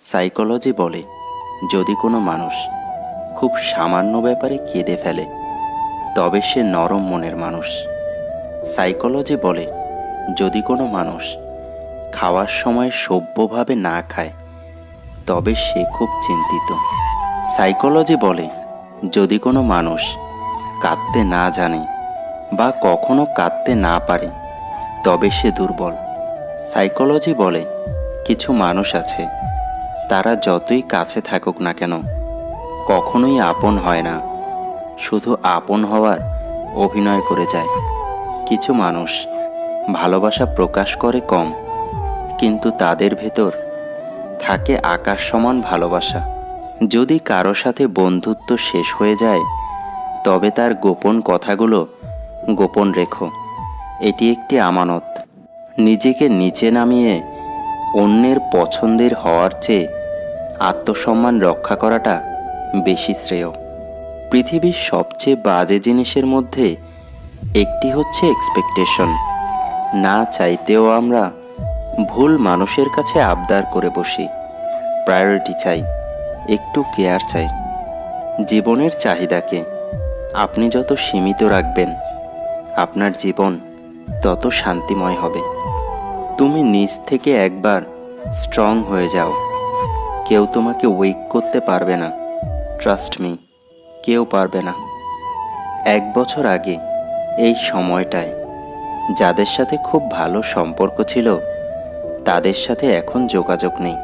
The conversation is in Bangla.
সাইকোলজি বলে, যদি কোনো মানুষ খুব সামান্য ব্যাপারে কেঁদে ফেলে তবে সে নরম মনের মানুষ। সাইকোলজি বলে, যদি কোনো মানুষ খাওয়ার সময় সভ্যভাবে না খায় তবে সে খুব চিন্তিত। সাইকোলজি বলে, যদি কোনো মানুষ কাঁদতে না জানে বা কখনো কাঁদতে না পারে তবে সে দুর্বল। সাইকোলজি বলে, কিছু মানুষ আছে, তারা যতই কাছে থাকুক না কেন কখনোই আপন হয় না, শুধু আপন হওয়ার অভিনয় করে যায়। কিছু মানুষ ভালোবাসা প্রকাশ করে কম, কিন্তু তাদের ভেতর থাকে আকাশ সমান ভালোবাসা। যদি কারো সাথে বন্ধুত্ব শেষ হয়ে যায় তবে তার গোপন কথাগুলো গোপন রেখো, এটি একটি আমানত। নিজেকে নিচে নামিয়ে অন্যের পছন্দের হওয়ার চেয়ে আত্মসম্মান রক্ষা করাটা বেশি শ্রেয়। পৃথিবীর সবচেয়ে বাজে জিনিসের মধ্যে একটি হচ্ছে এক্সপেকটেশন। না চাইতেও আমরা ভুল মানুষের কাছে আবদার করে বসি। প্রায়োরিটি চাই, একটু কেয়ার চাই। জীবনের চাহিদাকে আপনি যত সীমিত রাখবেন আপনার জীবন তত শান্তিময় হবে। তুমি নিজ থেকে একবার স্ট্রং হয়ে যাও, কেউ তোমাকে উইক করতে পারবে না। ট্রাস্ট মি, কেউ পারবে না। 1 বছর আগে এই সময়টায় যাদের সাথে খুব ভালো সম্পর্ক ছিল তাদের সাথে এখন যোগাযোগ নেই।